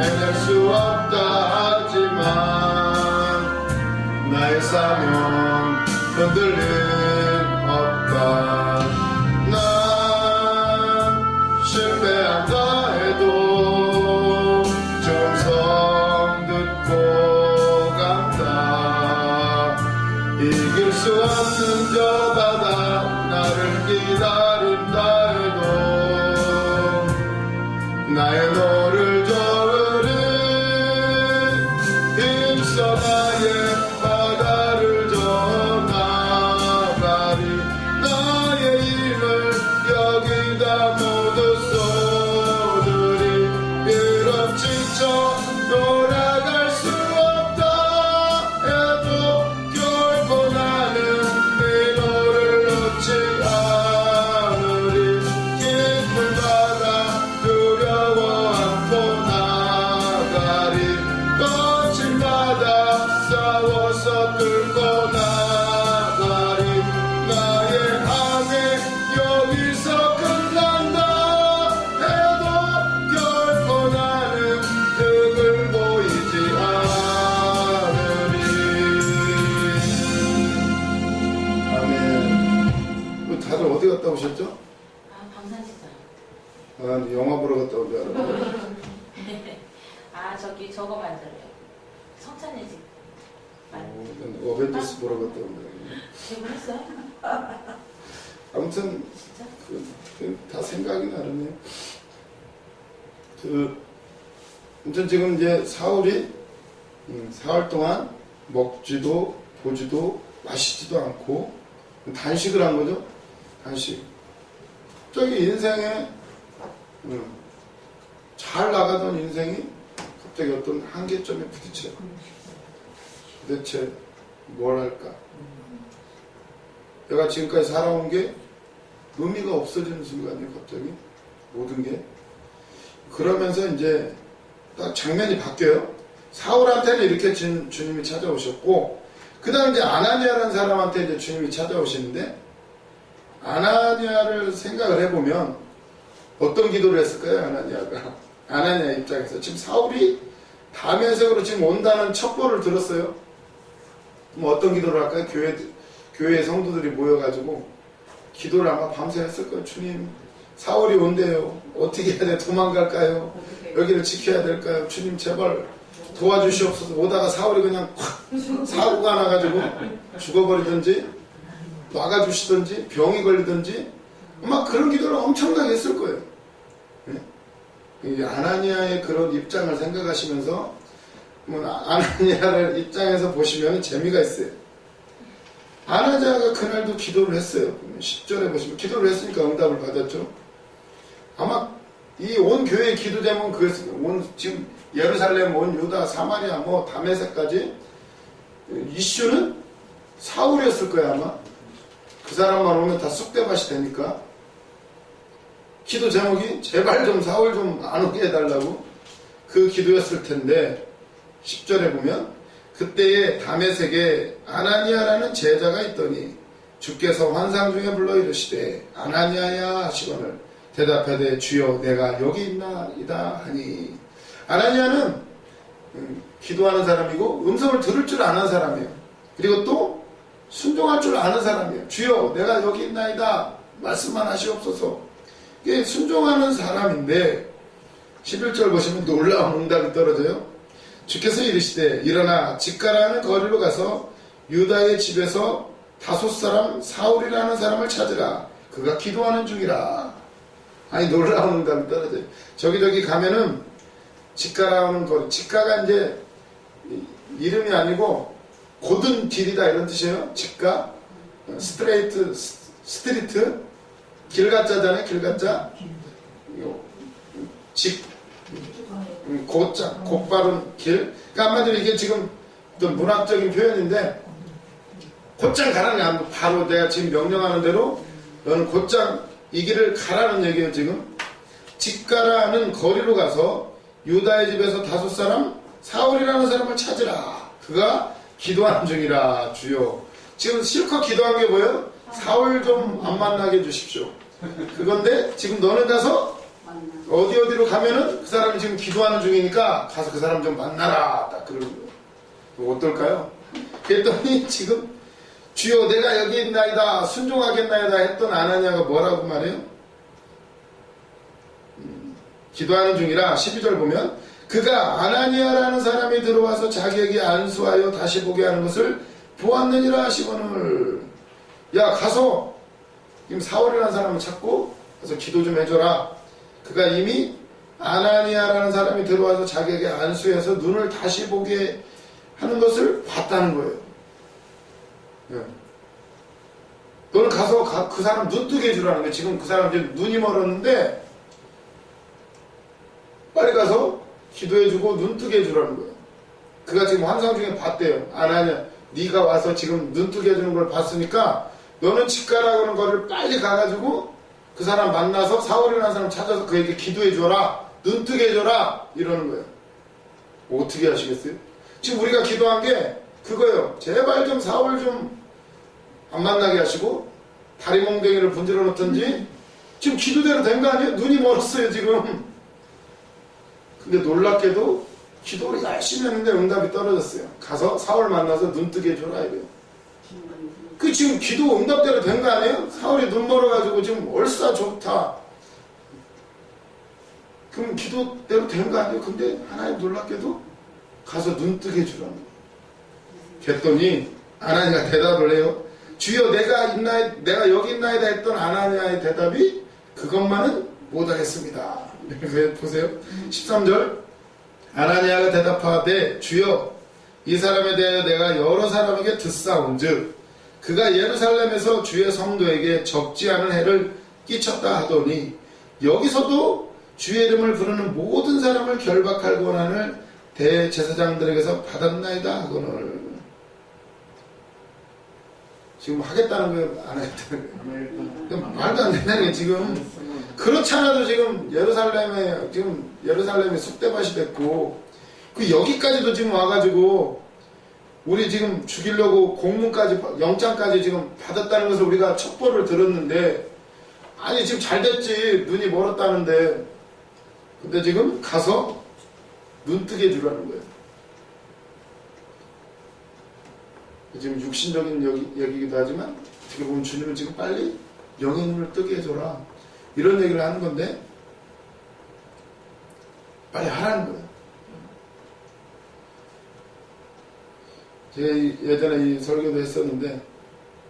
해낼 수 없다 하지만 나의 사명 흔들림 없다. 난 실패한다 해도 정성 듣고 간다. 이길 수 없는 저 바다 나를 기다린다 해도 나의 너를 저으리 힘써 나의 바다를 전하가리. 나의 힘을 여기다 모두 쏟으리. 비록 지쳐 돌아갈 수 없다 해도 결코 나는 네 너를 놓지 않으리. 깊은 바다 두려워 안고 나가리. 거친 바다 싸워서 뚫고 나가리. 나의 항해 여기서 끝난다 해도 결코 나는 득을 보이지 않으리. 아멘. 다들 어디 갔다 오셨죠? 방산시장. 영화 보러 갔다 온 줄 알았는데. 저기 저거 만들어요. 성찬의 집. 어벤져스 보러 갔다 온 거예요. 개봉했어요? 아무튼 진짜? 다 생각이 나르네요. 아무튼 지금 이제 사울이 4월 동안 먹지도 보지도 마시지도 않고 단식을 한 거죠. 단식. 갑자기 인생에 잘 나가던 인생이 갑자기 어떤 한계점에 부딪혀요. 도대체 뭘 할까? 내가 지금까지 살아온 게 의미가 없어지는 순간이에요. 갑자기 모든 게. 그러면서 이제 딱 장면이 바뀌어요. 사울한테는 이렇게 주님이 찾아오셨고, 그 다음 이제 아나니아라는 사람한테 이제 주님이 찾아오시는데, 아나니아를 생각을 해보면 어떤 기도를 했을까요? 아나니아 입장에서 지금 사울이 다메섹으로 지금 온다는 첩보를 들었어요. 그럼 어떤 기도를 할까요? 교회 성도들이 모여가지고 기도를 아마 밤새 했을 거예요. 주님, 사울이 온대요. 어떻게 해야 돼? 도망갈까요? 여기를 지켜야 될까요? 주님 제발 도와주시옵소서. 오다가 사울이 그냥 확 사고가 나가지고 죽어버리든지 막아주시든지 병이 걸리든지 아마 그런 기도를 엄청나게 했을 거예요. 이 아나니아의 그런 입장을 생각하시면서 아나니아를 입장에서 보시면 재미가 있어요. 아나니아가 그날도 기도를 했어요. 10절에 보시면 기도를 했으니까 응답을 받았죠. 아마 이 온 교회의 기도 제목은 그랬어요. 지금 예루살렘, 온 유다, 사마리아, 다메섹까지 이슈는 사울이었을 거예요. 아마 그 사람만 오면 다 쑥대밭이 되니까 기도 제목이 제발 좀 사울 좀 안 오게 해달라고 그 기도였을 텐데 10절에 보면 그때에 다메섹에 아나니아라는 제자가 있더니 주께서 환상 중에 불러 이르시되 아나니아야 하시거늘 대답하되 주여 내가 여기 있나이다 하니. 아나니아는 기도하는 사람이고 음성을 들을 줄 아는 사람이에요. 그리고 또 순종할 줄 아는 사람이에요. 주여 내가 여기 있나이다 말씀만 하시옵소서. 이게 순종하는 사람인데 11절 보시면 놀라운 응답이 떨어져요. 주께서 이르시되 일어나 직가라는 거리로 가서 유다의 집에서 다섯 사람 사울이라는 사람을 찾으라. 그가 기도하는 중이라. 아니 놀라운 응답이 떨어져요. 저기 가면은 직가라는 거리. 직가가 이제 이름이 아니고 곧은 길이다 이런 뜻이에요. 직가 스트리트 길가짜잖아요. 길가짜 곧장 곧바른 길. 그러니까 한마디로 이게 지금 어떤 문학적인 표현인데 곧장 가라는 게 아니고 바로 내가 지금 명령하는 대로 너는 곧장 이 길을 가라는 얘기예요. 지금 직가라는 거리로 가서 유다의 집에서 다섯 사람 사울이라는 사람을 찾으라. 그가 기도하는 중이라. 주여 지금 실컷 기도한 게 뭐예요? 사울 좀 안 만나게 해주십시오. 그건데 지금 너는 가서 어디로 가면은 그 사람이 지금 기도하는 중이니까 가서 그 사람 좀 만나라. 딱 그러는 거예요. 어떨까요? 그랬더니 지금 주여 내가 여기 있나이다 순종하겠나이다 했던 아나니아가 뭐라고 말해요? 기도하는 중이라 12절 보면 그가 아나니아라는 사람이 들어와서 자기에게 안수하여 다시 보게 하는 것을 보았느니라 하시거늘. 야 가서 지금 사울이라는 사람을 찾고 가서 기도 좀 해줘라. 그가 이미 아나니아라는 사람이 들어와서 자기에게 안수해서 눈을 다시 보게 하는 것을 봤다는 거예요. 예. 너는 가서 그 사람 눈 뜨게 해주라는 거예요. 지금 그 사람 이제 눈이 멀었는데 빨리 가서 기도해주고 눈 뜨게 해주라는 거예요. 그가 지금 환상 중에 봤대요. 아나니아 네가 와서 지금 눈 뜨게 해주는 걸 봤으니까 너는 집 가라고 하는 거를 빨리 가가지고 그 사람 만나서 사울이라는 사람 찾아서 그에게 기도해줘라. 눈 뜨게 해줘라. 이러는 거예요. 어떻게 하시겠어요? 지금 우리가 기도한 게 그거예요. 제발 좀 사울 좀 안 만나게 하시고 다리 몽둥이를 분질러 놓든지. 지금 기도대로 된 거 아니에요? 눈이 멀었어요 지금. 근데 놀랍게도 기도를 열심히 했는데 응답이 떨어졌어요. 가서 사울 만나서 눈 뜨게 해줘라 이래요. 그 지금 기도 응답대로 된 거 아니에요? 사울이 눈 멀어가지고 지금 얼싸 좋다. 그럼 기도대로 된 거 아니에요? 근데 하나님 놀랍게도 가서 눈 뜨게 해주라는 거예요. 그랬더니 아나니아가 대답을 해요. 주여 내가 여기 있나이다 했던 아나니아의 대답이 그것만은 못하겠습니다. 보세요. 13절 아나니아가 대답하되 주여 이 사람에 대하여 내가 여러 사람에게 듣사온즉 그가 예루살렘에서 주의 성도에게 적지 않은 해를 끼쳤다 하더니 여기서도 주의 이름을 부르는 모든 사람을 결박할 권한을 대제사장들에게서 받았나이다 하거늘. 지금 하겠다는 거예요? 안 하겠다는 거예요? 말도 안 된다는 게 지금 그렇지 않아도 지금 예루살렘에 쑥대밭이 됐고 그 여기까지도 지금 와가지고 우리 지금 죽이려고 공문까지 영장까지 지금 받았다는 것을 우리가 첩보를 들었는데 아니 지금 잘 됐지 눈이 멀었다는데 근데 지금 가서 눈 뜨게 해주라는 거예요. 지금 육신적인 얘기이기도 하지만 어떻게 보면 주님은 지금 빨리 영의 눈을 뜨게 해줘라 이런 얘기를 하는 건데 빨리 하라는 거예요. 제가 예전에 이 설교도 했었는데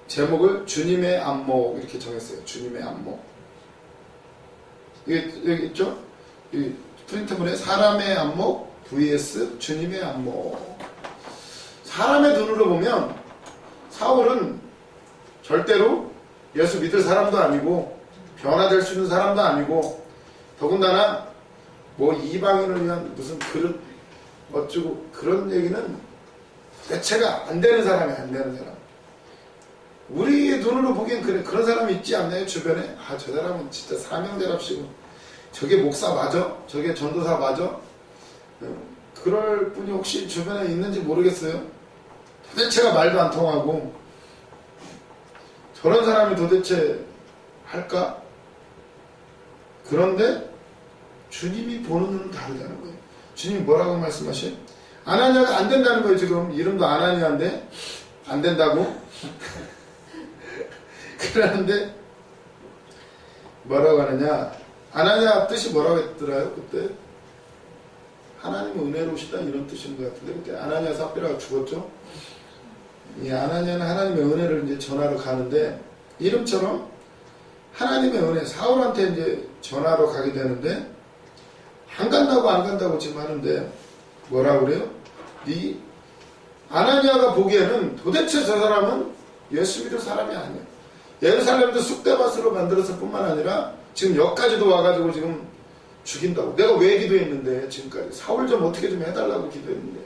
제목을 주님의 안목 이렇게 정했어요. 주님의 안목. 이게 여기 있죠? 이 프린트물에 사람의 안목 vs 주님의 안목. 사람의 눈으로 보면 사울은 절대로 예수 믿을 사람도 아니고 변화될 수 있는 사람도 아니고 더군다나 뭐 이방인을 위한 무슨 그런 어쩌고 그런 얘기는 대체가 안 되는 사람이에요. 안 되는 사람. 우리 눈으로 보기엔 그런 사람이 있지 않나요? 주변에 아 저 사람은 진짜 사명대랍시고 저게 목사 맞아? 저게 전도사 맞아? 그럴 분이 혹시 주변에 있는지 모르겠어요. 도대체가 말도 안 통하고 저런 사람이 도대체 할까? 그런데 주님이 보는 눈은 다르다는 거예요. 주님이 뭐라고 말씀하셔요? 아나니아가 안 된다는 거예요. 지금 이름도 아나니아인데 안 된다고 그러는데 뭐라고 하느냐 아나니아 뜻이 뭐라고 했더라요? 그때 하나님은 은혜로우시다 이런 뜻인 것 같은데 그때 아나니아 삽비라가 죽었죠. 이 아나니아는 하나님의 은혜를 이제 전하러 가는데 이름처럼 하나님의 은혜 사울한테 이제 전하러 가게 되는데 안 간다고 지금 하는데 뭐라고 그래요? 이 아나니아가 보기에는 도대체 저 사람은 예수 믿을 사람이 아니에요. 예루살렘도 쑥대밭으로 만들었을 뿐만 아니라 지금 여기까지도 와가지고 지금 죽인다고. 내가 왜 기도했는데 지금까지 사울 좀 어떻게 좀 해달라고 기도했는데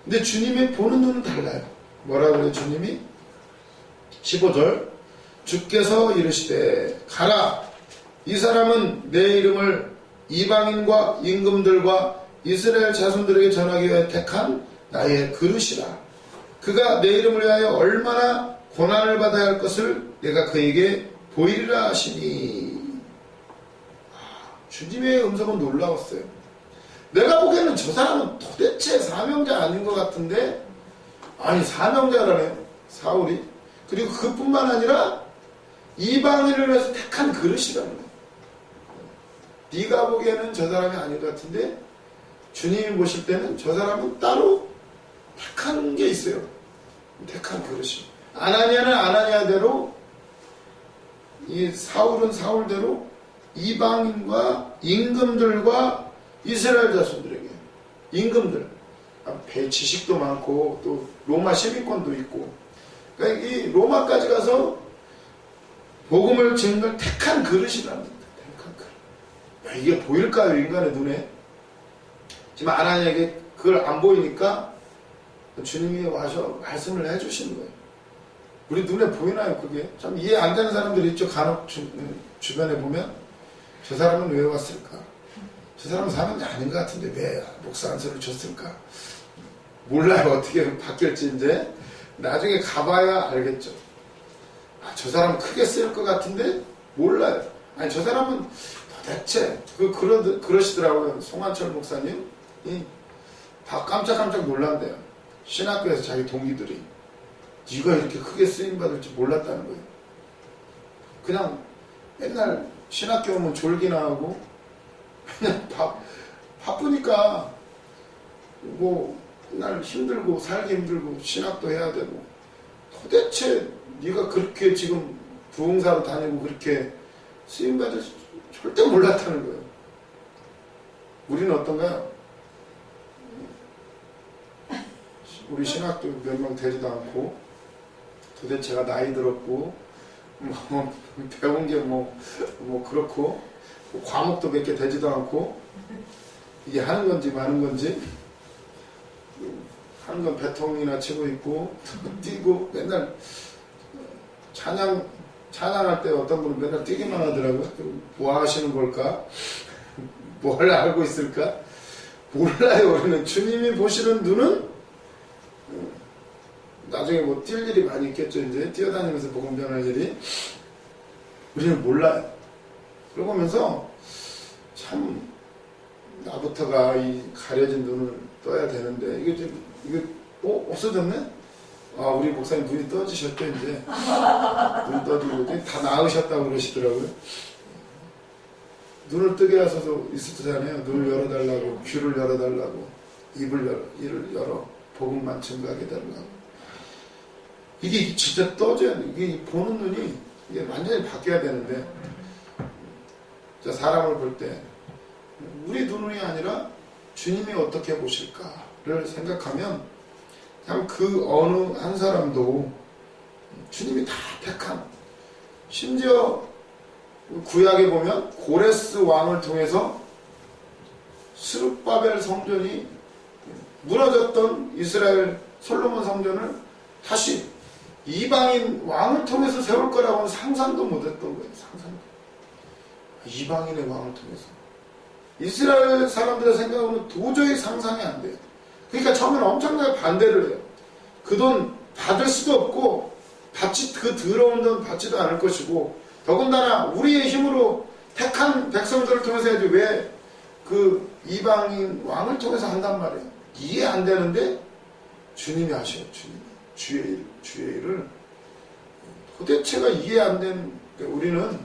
근데 주님의 보는 눈은 달라요. 뭐라고 그래요 주님이? 15절 주께서 이르시되 가라 이 사람은 내 이름을 이방인과 임금들과 이스라엘 자손들에게 전하기 위해 택한 나의 그릇이라. 그가 내 이름을 위하여 얼마나 고난을 받아야 할 것을 내가 그에게 보이리라 하시니. 주님의 음성은 놀라웠어요. 내가 보기에는 저 사람은 도대체 사명자 아닌 것 같은데, 아니 사명자라네요, 사울이. 그리고 그뿐만 아니라 이방인을 위해서 택한 그릇이라는 거예요. 네가 보기에는 저 사람이 아닌 것 같은데 주님이 보실 때는 저 사람은 따로 택한 게 있어요. 택한 그릇이. 아나니아는 아나니아대로, 이 사울은 사울대로 이방인과 임금들과 이스라엘 자손들에게, 임금들, 지식도 많고 또 로마 시민권도 있고, 그러니까 이 로마까지 가서 복음을 증거를 택한 그릇이라는 겁니다. 택한 그릇. 이게 보일까요, 인간의 눈에? 지금 아나니아에게 그걸 안 보이니까 주님이 와서 말씀을 해주시는 거예요. 우리 눈에 보이나요, 그게? 참 이해 안 되는 사람들이 있죠. 간혹 주변에 보면 저 사람은 왜 왔을까? 저 사람은 사람이 아닌 것 같은데 왜 목사 안수를 줬을까? 몰라요. 어떻게 바뀔지 이제 나중에 가봐야 알겠죠. 아, 저 사람은 크게 쓰일 것 같은데 몰라요. 아니 저 사람은 도대체 그러시더라고요. 송한철 목사님 다 깜짝깜짝 놀란대요. 신학교에서 자기 동기들이 네가 이렇게 크게 쓰임받을지 몰랐다는 거예요. 그냥 맨날 신학교 오면 졸기나 하고 그냥 바쁘니까 뭐 맨날 힘들고 살기 힘들고 신학도 해야 되고, 도대체 네가 그렇게 지금 부흥사로 다니고 그렇게 쓰임받을지 절대 몰랐다는 거예요. 우리는 어떤가요? 우리 신학도 몇 명 되지도 않고 도대체가 나이 들었고 뭐 배운 게 뭐 그렇고 과목도 몇 개 되지도 않고, 이게 하는 건지 마는 건지, 하는 건 배통이나 치고 있고 뛰고 맨날 찬양할 때 어떤 분은 맨날 뛰기만 하더라고요. 뭐 하시는 걸까? 뭘 알고 있을까? 몰라요. 우리는 주님이 보시는 눈은 나중에 뭐 뛸 일이 많이 있겠죠. 이제 뛰어다니면서 복음 전할 일이. 우리는 몰라요. 그러면서 참 나부터가 이 가려진 눈을 떠야 되는데 이게 없어졌네? 아, 우리 목사님 눈이 떠지셨죠 이제. 눈 떠지고 다 나으셨다고 그러시더라고요. 눈을 뜨게 하셔서 있었잖아요. 눈을 열어달라고, 귀를 열어달라고, 이를 열어 복음만 증거하게 해달라고. 이게 진짜 떠져야 돼. 이게 보는 눈이 이게 완전히 바뀌어야 되는데, 사람을 볼 때 우리 눈이 아니라 주님이 어떻게 보실까를 생각하면 참 그 어느 한 사람도 주님이 다 택한, 심지어 구약에 보면 고레스 왕을 통해서 스룹바벨 성전이 무너졌던 이스라엘 솔로몬 성전을 다시 이방인 왕을 통해서 세울 거라고는 상상도 못했던 거예요. 상상도. 이방인의 왕을 통해서. 이스라엘 사람들의 생각으로는 도저히 상상이 안 돼요. 그러니까 처음에는 엄청나게 반대를 해요. 그 돈 받을 수도 없고 그 더러운 돈 받지도 않을 것이고, 더군다나 우리의 힘으로 택한 백성들을 통해서 해야지 왜 그 이방인 왕을 통해서 한단 말이에요. 이해 안 되는데 주님이 하셔요. 주님이 주의 일을 도대체가 이해 안 되는, 우리는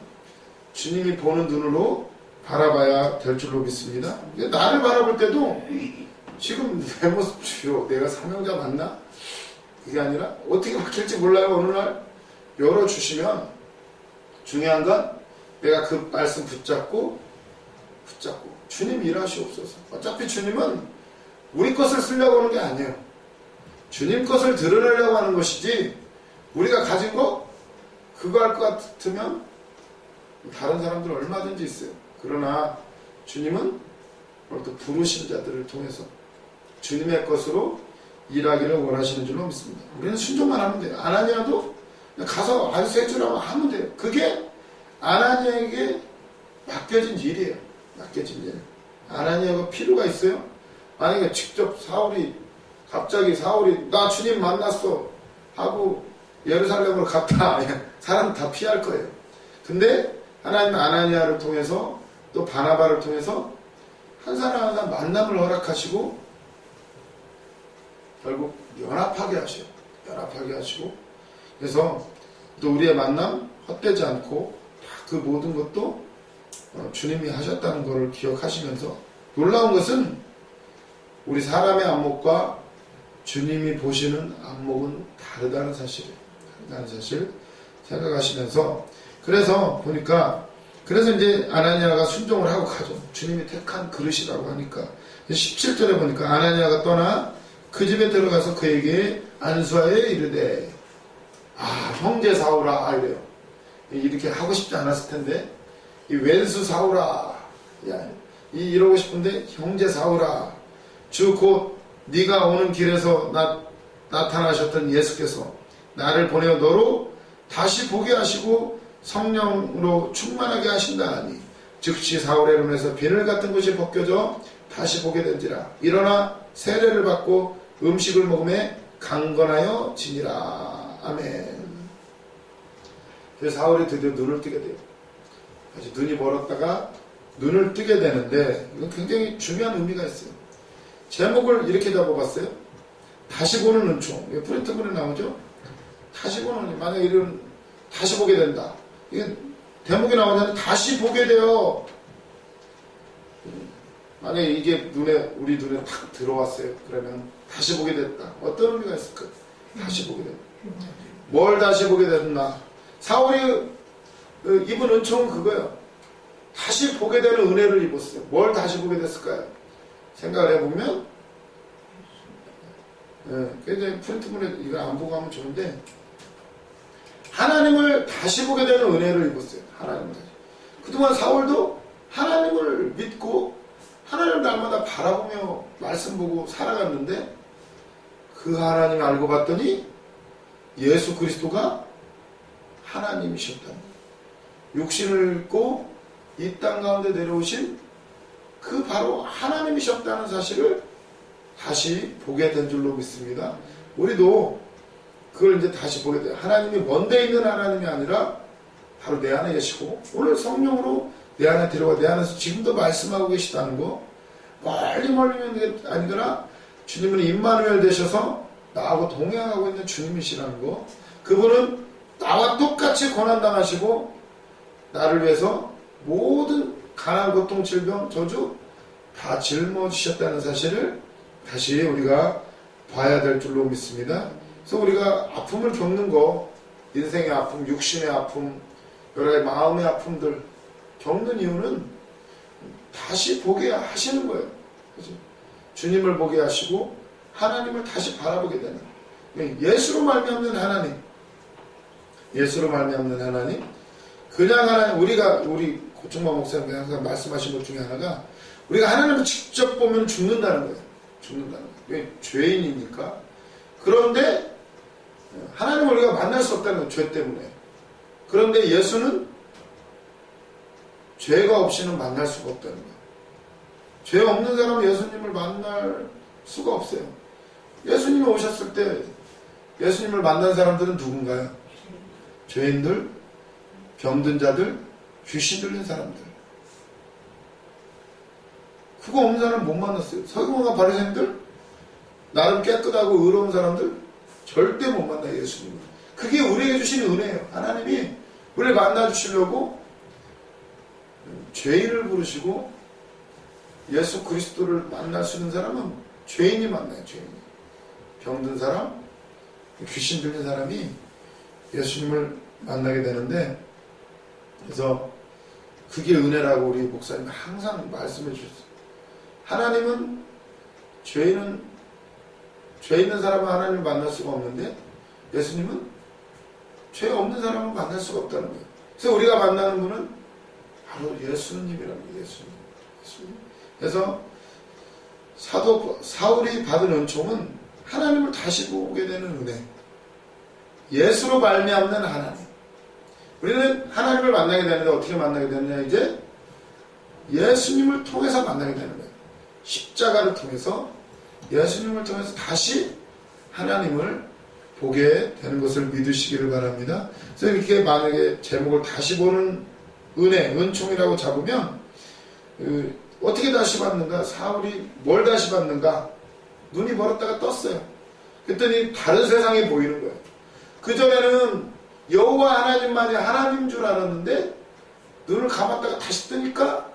주님이 보는 눈으로 바라봐야 될 줄로 믿습니다. 나를 바라볼 때도 지금 내 모습 주요, 내가 사명자 맞나? 그게 아니라 어떻게 바뀔지 몰라요. 어느 날 열어주시면 중요한 건 내가 그 말씀 붙잡고 주님 일하시옵소서. 어차피 주님은 우리 것을 쓰려고 하는 게 아니에요. 주님 것을 드러내려고 하는 것이지, 우리가 가진 거 그거 할 것 같으면 다른 사람들 얼마든지 있어요. 그러나 주님은 또 부르신 자들을 통해서 주님의 것으로 일하기를 원하시는 줄로 믿습니다. 우리는 순종만 하면 돼요. 아나니아도 가서 안수해주라고 하면 돼요. 그게 아나니아에게 맡겨진 일이에요. 맡겨진 일. 아나니아가 필요가 있어요? 만약에 직접 갑자기 사울이 나 주님 만났어 하고 예루살렘으로 갔다, 사람 다 피할 거예요. 근데 하나님은 아나니아를 통해서 또 바나바를 통해서 한 사람 하나 만남을 허락하시고 결국 연합하게 하셔요. 연합하게 하시고 그래서 또 우리의 만남 헛되지 않고 다 그 모든 것도 주님이 하셨다는 것을 기억하시면서 놀라운 것은 우리 사람의 안목과 주님이 보시는 안목은 다르다는 사실 생각하시면서 그래서 보니까 그래서 이제 아나니아가 순종을 하고 가죠. 주님이 택한 그릇이라고 하니까 17절에 보니까 아나니아가 떠나 그 집에 들어가서 그에게 안수하여 이르되 형제 사울아 이래요. 이렇게 하고 싶지 않았을 텐데 이 왼수 사울아 이러고 싶은데 형제 사울아 주 곧 네가 오는 길에서 나타나셨던 예수께서 나를 보내어 너로 다시 보게 하시고 성령으로 충만하게 하신다 하니 즉시 사울의 눈에서 비늘 같은 것이 벗겨져 다시 보게 된지라. 일어나 세례를 받고 음식을 먹음에 강건하여 지니라. 아멘. 그래서 사울이 드디어 눈을 뜨게 돼요. 아직 눈이 멀었다가 눈을 뜨게 되는데 이건 굉장히 중요한 의미가 있어요. 제목을 이렇게 잡아봤어요. 다시 보는 은총. 프린트문에 나오죠. 다시 보는, 만약에 이런 다시 보게 된다. 이게 대목이 나오면 다시 보게 돼요. 만약에 이게 우리 눈에 탁 들어왔어요. 그러면 다시 보게 됐다. 어떤 의미가 있을까? 다시 보게 됐다. 뭘 다시 보게 됐나? 사울이 입은 은총은 그거예요. 다시 보게 되는 은혜를 입었어요. 뭘 다시 보게 됐을까요? 생각을 해보면, 굉장히 프린트문에 이거 안 보고 하면 좋은데, 하나님을 다시 보게 되는 은혜를 입었어요. 하나님을 다시. 그동안 사울도 하나님을 믿고, 하나님을 날마다 바라보며 말씀 보고 살아갔는데, 그 하나님을 알고 봤더니, 예수 그리스도가 하나님이셨다는 거예요. 육신을 입고 이 땅 가운데 내려오신 그 바로 하나님이셨다는 사실을 다시 보게 된 줄로 믿습니다. 우리도 그걸 이제 다시 보게 돼요. 하나님이 먼데 있는 하나님이 아니라 바로 내 안에 계시고 오늘 성령으로 내 안에 들어가 내 안에서 지금도 말씀하고 계시다는 거 멀리 있는 게 아니라 주님은 임마누엘 되셔서 나하고 동행하고 있는 주님이시라는 거 그분은 나와 똑같이 고난당하시고 나를 위해서 모든 가난, 고통, 질병, 저주 다 짊어지셨다는 사실을 다시 우리가 봐야 될 줄로 믿습니다. 그래서 우리가 아픔을 겪는 거 인생의 아픔, 육신의 아픔, 여러 가지 마음의 아픔들 겪는 이유는 다시 보게 하시는 거예요. 그렇죠? 주님을 보게 하시고 하나님을 다시 바라보게 되는 예수로 말미암는 하나님 예수로 말미암는 하나님 그냥 하나님 우리 고충만 목사님 항상 말씀하신 것 중에 하나가 우리가 하나님을 직접 보면 죽는다는 거예요. 죽는다는 거예요. 죄인이니까. 그런데 하나님을 우리가 만날 수 없다는 거예요. 죄 때문에. 그런데 예수는 죄가 없이는 만날 수가 없다는 거예요. 죄 없는 사람은 예수님을 만날 수가 없어요. 예수님이 오셨을 때 예수님을 만난 사람들은 누군가요? 죄인들, 병든 자들, 귀신 들린 사람들. 그거 없는 사람은 못 만났어요. 서기관과 바리새인들, 나름 깨끗하고 의로운 사람들 절대 못 만나요. 예수님을. 그게 우리에게 주신 은혜예요. 하나님이 우리를 만나주시려고 죄인을 부르시고 예수 그리스도를 만날 수 있는 사람은 죄인이 만나요. 죄인이. 병든 사람, 귀신 들린 사람이 예수님을 만나게 되는데 그래서 그게 은혜라고 우리 목사님이 항상 말씀해 주셨어요. 하나님은 죄 있는 사람은 하나님을 만날 수가 없는데 예수님은 죄 없는 사람을 만날 수가 없다는 거예요. 그래서 우리가 만나는 분은 바로 예수님이라는 거예요. 예수님. 그래서 사울이 받은 은총은 하나님을 다시 보게 되는 은혜. 예수로 말미암는 하나님. 우리는 하나님을 만나게 되는데 어떻게 만나게 되느냐 이제 예수님을 통해서 만나게 되는 거예요. 십자가를 통해서 예수님을 통해서 다시 하나님을 보게 되는 것을 믿으시기를 바랍니다. 그래서 이렇게 만약에 제목을 다시 보는 은혜, 은총이라고 잡으면 어떻게 다시 받는가? 사울이 뭘 다시 받는가? 눈이 멀었다가 떴어요. 그랬더니 다른 세상이 보이는 거예요. 그전에는 여호와 하나님만이 하나님인 줄 알았는데 눈을 감았다가 다시 뜨니까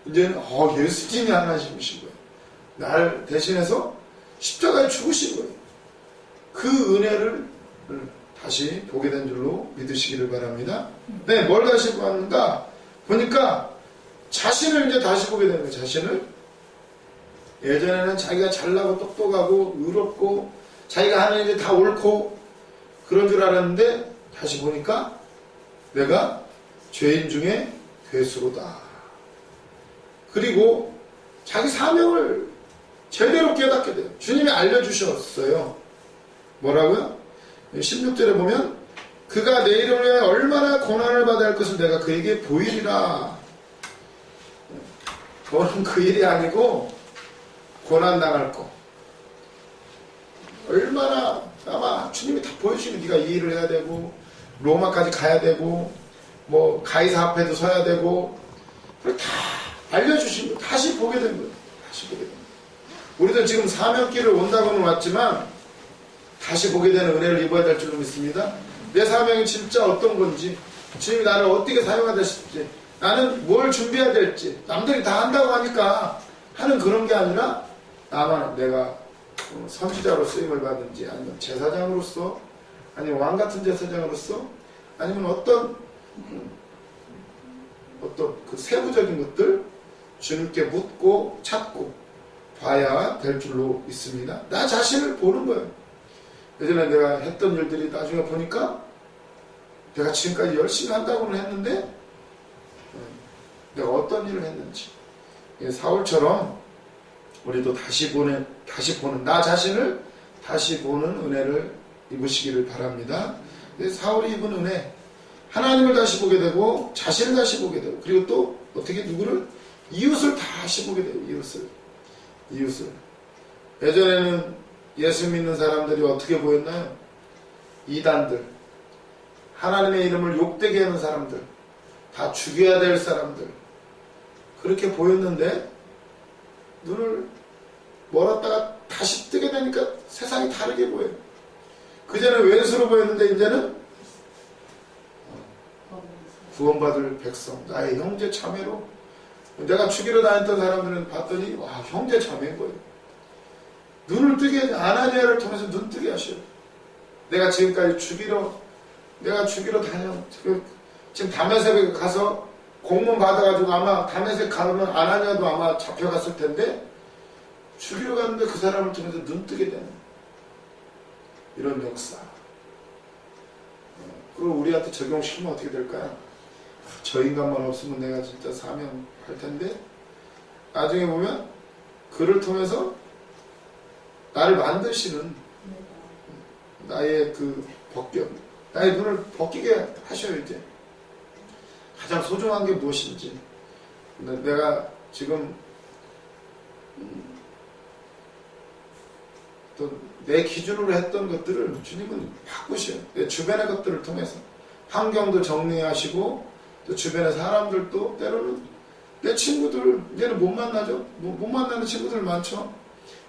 이제는 예수님이 하나님이신 거예요. 나를 대신해서 십자가에 죽으신 거예요. 그 은혜를 다시 보게 된 줄로 믿으시기를 바랍니다. 네, 뭘 다시 봤는가? 보니까 자신을 이제 다시 보게 되는 거예요. 자신을. 예전에는 자기가 잘나고 똑똑하고 의롭고 자기가 하는 일이 다 옳고 그런 줄 알았는데 다시 보니까 내가 죄인 중에 괴수로다. 그리고 자기 사명을 제대로 깨닫게 돼요. 주님이 알려주셨어요. 뭐라고요? 16절에 보면 그가 내 이름을 위하여 얼마나 고난을 받아야 할 것을 내가 그에게 보이리라. 그거는 그 일이 아니고 고난당할 거. 얼마나 아마 주님이 다 보여주시는 네가 이 일을 해야 되고 로마까지 가야 되고 뭐 가이사 앞에도 서야 되고 그걸 다 알려주신 거 다시 보게 된 거예요. 다시 보게 된 거예요. 우리도 지금 사명길을 온다고는 왔지만 다시 보게 되는 은혜를 입어야 될 줄로 믿습니다. 내 사명이 진짜 어떤 건지 주님이 나를 어떻게 사용하다 싶지 나는 뭘 준비해야 될지 남들이 다 한다고 하니까 하는 그런 게 아니라 나만 내가 선지자로 쓰임을 받은지 아니면 제사장으로서 아니면 왕같은 제사장으로서 아니면 어떤 그 세부적인 것들 주님께 묻고 찾고 봐야 될 줄로 있습니다. 나 자신을 보는 거예요. 예전에 내가 했던 일들이 나중에 보니까 내가 지금까지 열심히 한다고는 했는데 내가 어떤 일을 했는지 사울처럼 우리도 다시 보는 나 자신을 다시 보는 은혜를 입으시기를 바랍니다. 사울이 입은 은혜 하나님을 다시 보게 되고 자신을 다시 보게 되고 그리고 또 어떻게 누구를 이웃을 다시 보게 돼요. 이웃을 예전에는 예수 믿는 사람들이 어떻게 보였나요? 이단들 하나님의 이름을 욕되게 하는 사람들 다 죽여야 될 사람들 그렇게 보였는데 눈을 멀었다가 다시 뜨게 되니까 세상이 다르게 보여요. 그전에 왼수로 보였는데 이제는 구원받을 백성 나의 형제 자매로 내가 죽이러 다녔던 사람들은 봤더니 와 형제 자매인 거예요. 눈을 뜨게 아나니아를 통해서 눈 뜨게 하셔요. 내가 지금까지 죽이러 다녀 지금 다메섹에 가서 공문 받아가지고 아마 다메섹 가면 아나니아도 아마 잡혀갔을 텐데 죽이러 갔는데 그 사람을 통해서 눈 뜨게 되는 이런 역사. 그리고 우리한테 적용시키면 어떻게 될까요? 저 인간만 없으면 내가 진짜 사명할 텐데 나중에 보면 그를 통해서 나를 만드시는 나의 그 벗겨 나의 눈을 벗기게 하셔요. 이제 가장 소중한 게 무엇인지 내가 지금 또 내 기준으로 했던 것들을 주님은 바꾸셔요. 내 주변의 것들을 통해서 환경도 정리하시고 또 주변의 사람들도 때로는 내 친구들 이제는 못 만나죠. 못 만나는 친구들 많죠.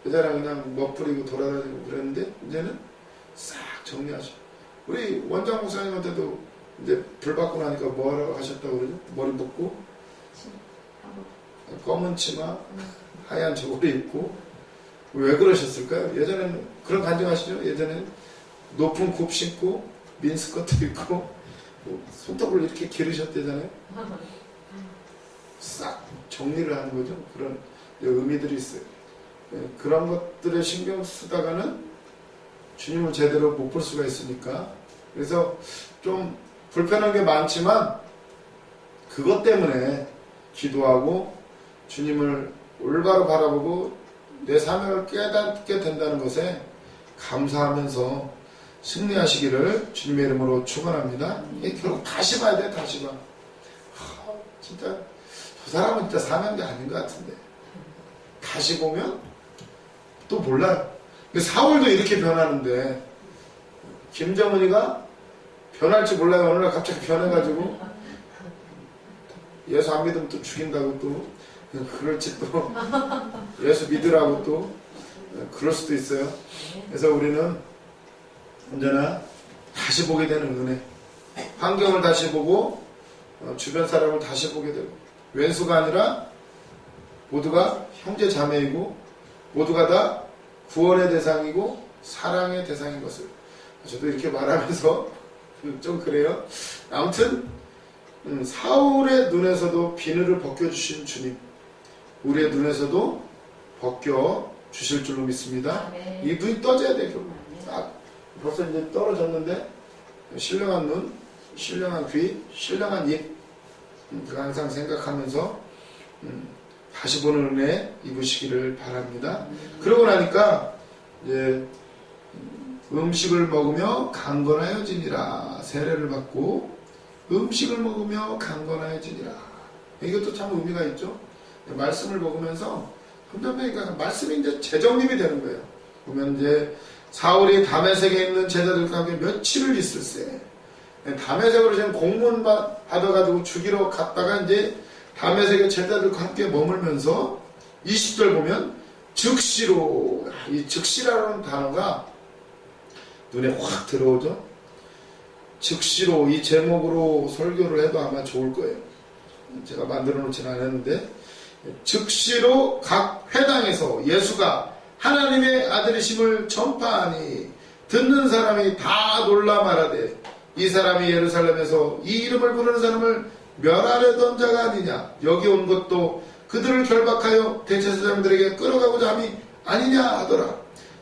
예전에 그냥 멋부리고 돌아다니고 그랬는데 이제는 싹 정리하셔. 우리 원장 목사님한테도 이제 불 받고 나니까 뭐라고 하셨다고 그러죠? 머리 묶고 검은 치마 하얀 저고리 입고 왜 그러셨을까요? 예전에는 그런 간증하시죠? 예전에는 높은 굽 신고 민스커트 입고 손톱을 이렇게 기르셨대잖아요. 싹 정리를 하는 거죠. 그런 의미들이 있어요. 그런 것들에 신경 쓰다가는 주님을 제대로 못 볼 수가 있으니까 그래서 좀 불편한 게 많지만 그것 때문에 기도하고 주님을 올바로 바라보고 내 사명을 깨닫게 된다는 것에 감사하면서 승리하시기를 주님의 이름으로 축원합니다. 결국 다시 봐야 돼. 다시 봐. 진짜 저 사람은 진짜 사명이 아닌 것 같은데 다시 보면 또 몰라요. 근데 사울도 이렇게 변하는데 김정은이가 변할지 몰라요. 어느 날 갑자기 변해가지고 예수 안 믿으면 또 죽인다고 또 그럴지 또 예수 믿으라고 또 그럴 수도 있어요. 그래서 우리는 언제나 다시 보게 되는 은혜, 환경을 다시 보고 주변 사람을 다시 보게 되고, 왼수가 아니라 모두가 형제 자매이고 모두가 다 구원의 대상이고 사랑의 대상인 것을, 저도 이렇게 말하면서 좀 그래요. 아무튼 사울의 눈에서도 비늘을 벗겨주신 주님, 우리의 눈에서도 벗겨주실 줄로 믿습니다. 이 눈이 떠져야 돼. 결국 벌써 이제 떨어졌는데, 신령한 눈, 신령한 귀, 신령한 입, 항상 생각하면서 다시 보는 은혜 입으시기를 바랍니다. 그러고 나니까 이제 음식을 먹으며 강건하여지니라, 세례를 받고 음식을 먹으며 강건하여지니라. 이것도 참 의미가 있죠. 말씀을 먹으면서 그러니까 말씀이 이제 재정립이 되는 거예요. 보면 이제 사울이 다메섹에 있는 제자들과 함께 며칠을 있을세. 다메섹으로 지금 공문 받아가지고 죽이러 갔다가 이제 다메섹의 제자들과 함께 머물면서 20절 보면 즉시로, 이 즉시라는 단어가 눈에 확 들어오죠. 즉시로, 이 제목으로 설교를 해도 아마 좋을 거예요. 제가 만들어 놓지는 않았는데, 즉시로 각 회당에서 예수가 하나님의 아들이심을 전파하니 듣는 사람이 다 놀라 말하되, 이 사람이 예루살렘에서 이 이름을 부르는 사람을 멸하려던 자가 아니냐, 여기 온 것도 그들을 결박하여 대제사장들에게 끌어가고자 함이 아니냐 하더라.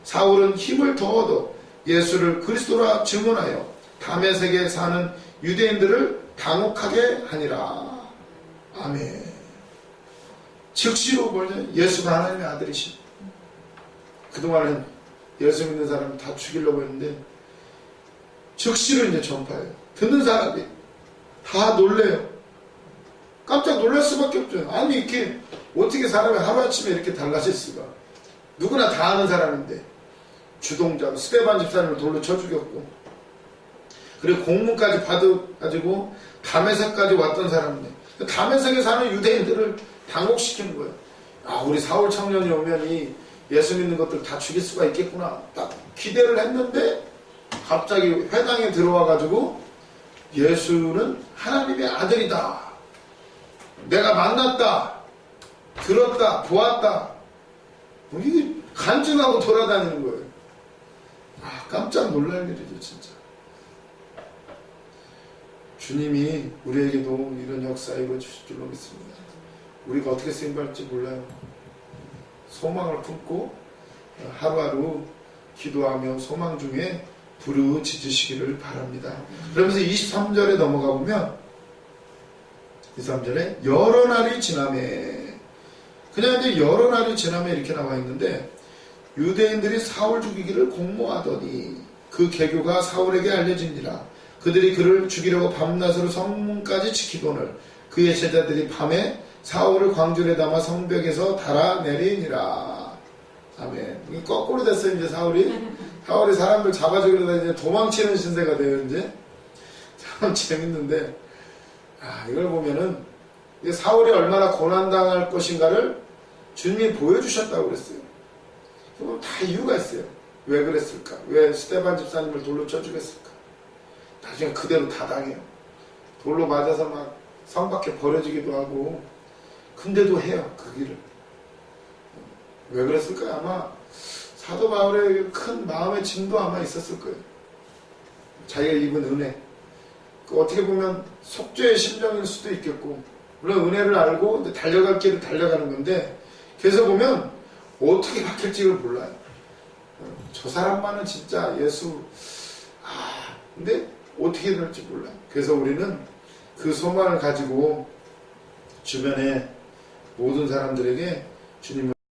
사울은 힘을 더 얻어 예수를 그리스도라 증언하여 다메섹에 사는 유대인들을 당혹하게 하니라. 아멘. 즉시로 뭐냐, 예수가 하나님의 아들이신. 그동안은 예수 믿는 사람 다 죽이려고 했는데 즉시로 이제 전파해요. 듣는 사람이 다 놀래요. 깜짝 놀랄 수밖에 없죠. 아니 이렇게 어떻게 사람이 하루아침에 이렇게 달라질 수가. 누구나 다 아는 사람인데, 주동자 스데반 집사님을 돌로 쳐 죽였고, 그리고 공문까지 받아가지고 다메섹까지 왔던 사람인데, 다메섹에 사는 유대인들을 당혹시키는 거예요. 아, 우리 사울 청년이 오면 이 예수 믿는 것들 다 죽일 수가 있겠구나, 딱 기대를 했는데 갑자기 회당에 들어와가지고 예수는 하나님의 아들이다, 내가 만났다, 들었다, 보았다, 이게 간증하고 돌아다니는 거예요. 아, 깜짝 놀랄 일이죠 진짜. 주님이 우리에게도 이런 역사 이루어주실 줄로 믿습니다. 우리가 어떻게 쓰임받을지 몰라요. 소망을 품고 하루하루 기도하며 소망 중에 부르짖으시기를 바랍니다. 그러면서 23절에 넘어가 보면 23절에 여러 날이 지나매, 그냥 이제 여러 날이 지나매 이렇게 나와 있는데, 유대인들이 사울 죽이기를 공모하더니 그 계교가 사울에게 알려지니라. 그들이 그를 죽이려고 밤낮으로 성문까지 지키거늘 그의 제자들이 밤에 사울을 광줄에 담아 성벽에서 달아내리니라. 아멘. 이게 거꾸로 됐어요. 이제 사울이 사람들 잡아주려다 이제 도망치는 신세가 돼요. 이제 참 재밌는데, 이걸 보면은 사울이 얼마나 고난당할 것인가를 주님이 보여주셨다고 그랬어요. 그럼 다 이유가 있어요. 왜 그랬을까? 왜 스데반 집사님을 돌로 쳐 죽였을까? 나중에 그대로 다 당해요. 돌로 맞아서 막 성 밖에 버려지기도 하고, 근데도 해요. 그 길을. 왜 그랬을까요? 아마 사도 바울의 큰 마음의 짐도 아마 있었을 거예요. 자기가 입은 은혜. 어떻게 보면 속죄의 심정일 수도 있겠고, 물론 은혜를 알고 달려갈 길을 달려가는 건데, 그래서 보면 어떻게 바뀔지를 몰라요. 저 사람만은 진짜 예수, 근데 어떻게 될지 몰라요. 그래서 우리는 그 소망을 가지고 주변의 모든 사람들에게 주님을